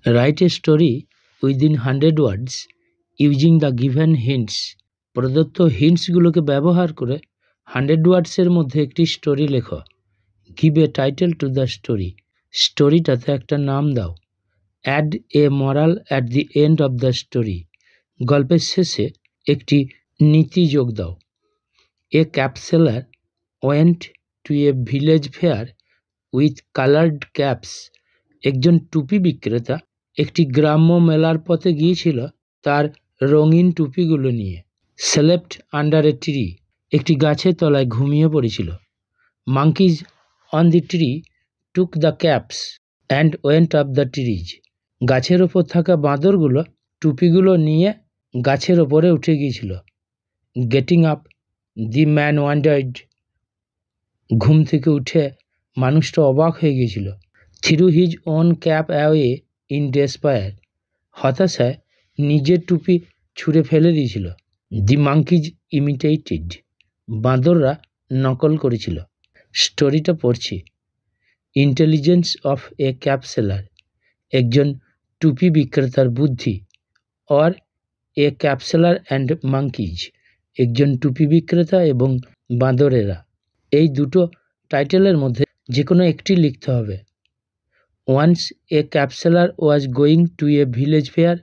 Write a story within 100 words using the given hints. প্রদত্ত হিন্টসগুলোকে ব্যবহার করে 100 ওয়ার্ডসের মধ্যে একটি স্টোরি লেখো। Give a title to the story. স্টোরিটাতে একটা নাম দাও। Add a moral at the end of the story. গল্পের শেষে একটি নীতি যোগ দাও। A cap seller went to a village fair with coloured caps. একজন টুপি বিক্রেতা একটি গ্রাম্য মেলার পথে গিয়েছিল তার রঙিন টুপিগুলো নিয়ে। Slept under a tree. একটি গাছের তলায় ঘুমিয়ে পড়েছিল। Monkeys on the tree took the caps and went up the trees. গাছের ওপর থাকা বাঁদরগুলো টুপিগুলো নিয়ে গাছের ওপরে উঠে গিয়েছিল। Getting up the man wondered. ঘুম থেকে উঠে মানুষটা অবাক হয়ে গিয়েছিল। Threw his own cap away in despair. হতাশায় নিজের টুপি ছুঁড়ে ফেলে দিয়েছিল। দি মাঙ্কিজ ইমিটেটেড। বাঁদররা নকল করেছিল। স্টোরিটা পড়ছি। ইন্টেলিজেন্স অফ এ ক্যাপসেলার। একজন টুপি বিক্রেতার বুদ্ধি। Or a ক্যাপসেলার and monkeys. একজন টুপি বিক্রেতা এবং বাঁদরেরা। এই দুটো টাইটেলের মধ্যে যে কোনো একটি লিখতে হবে। Once a cap seller was going to a village fair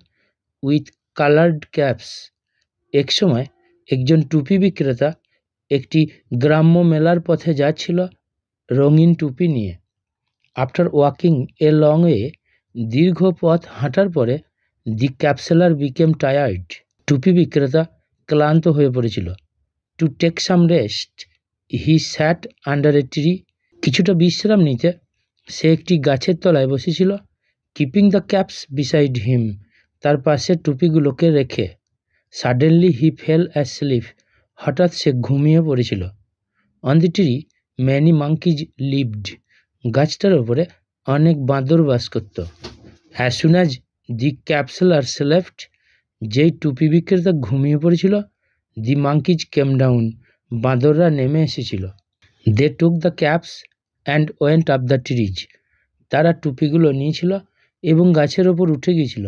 with coloured caps. এক সময় একজন টুপি বিক্রেতা একটি গ্রাম্য মেলার পথে যাচ্ছিল রঙিন টুপি নিয়ে। After walking a long way. দীর্ঘ পথ হাঁটার পরে দি ক্যাপসেলার বিকেম টায়ার্ড। টুপি বিক্রেতা ক্লান্ত হয়ে পড়েছিল। To take some rest he sat under a tree. কিছুটা বিশ্রাম নিতে সে একটি গাছের তলায় বসেছিল। Keeping the caps beside him. তার পাশে টুপিগুলোকে রেখে। Suddenly he fell asleep. হঠাৎ সে ঘুমিয়ে পড়েছিল। On the tree many monkeys lived. গাছটার ওপরে অনেক বাঁদর বাস করত। As soon as the cap seller slept. যেই টুপি বিক্রেতা ঘুমিয়ে পড়েছিল, দি মাঙ্কিজ কেম ডাউন। বাঁদররা নেমে এসেছিল। They took the caps and went up the trees. তারা টুপিগুলো নিয়েছিল এবং গাছের ওপর উঠে গিয়েছিল।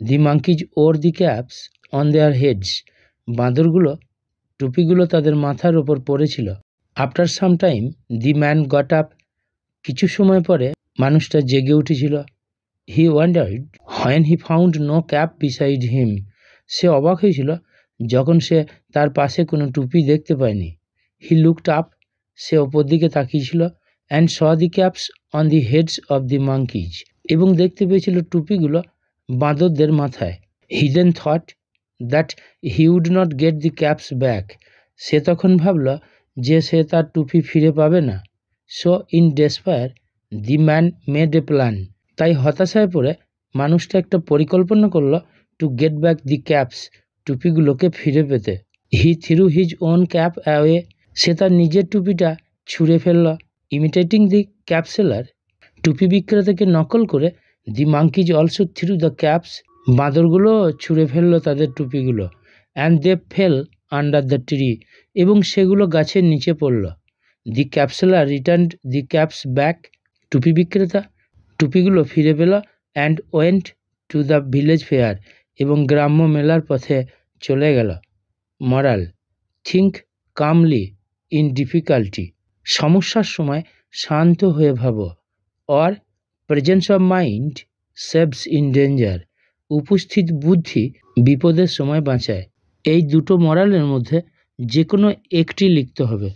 The monkeys wore the caps on their heads. বাঁদরগুলো টুপিগুলো তাদের মাথার ওপর পড়েছিল। After some time the man got up. কিছু সময় পরে মানুষটা জেগে উঠেছিল। He wondered when he found no cap beside him. সে অবাক হয়েছিল যখন সে তার পাশে কোনো টুপি দেখতে পায়নি। He looked up. সে ওপর দিকে তাকিয়েছিল। And saw the caps on the heads of the monkeys. এবং দেখতে পেয়েছিল টুপিগুলো বাঁদরদের মাথায়। He then thought that he would not get the caps back. সে তখন ভাবল যে সে তার টুপি ফিরে পাবে না। So in despair the man made a plan. তাই হতাশায় পড়ে মানুষটা একটা পরিকল্পনা করল to get back the caps. টুপিগুলোকে ফিরে পেতে। He threw his own cap away. সে তার নিজের টুপিটা ছুঁড়ে ফেলল। Imitating the cap seller. টুপি বিক্রেতাকে নকল করে the monkeys also threw the caps. বাঁদরগুলো ছুঁড়ে ফেললো তাদের টুপিগুলো। And they fell under the tree. এবং সেগুলো গাছের নিচে পড়ল। The cap seller returned the caps back. টুপি বিক্রেতা টুপিগুলো ফিরে পেল। And went to the village fair. এবং গ্রাম্য মেলার পথে চলে গেল। Moral think calmly in difficulty. সমস্যার সময় শান্ত হয়ে ভাবো। Or presence of mind saves in danger. উপস্থিত বুদ্ধি বিপদের সময় বাঁচায়। এই দুটো মরালের মধ্যে যে কোনো একটি লিখতে হবে।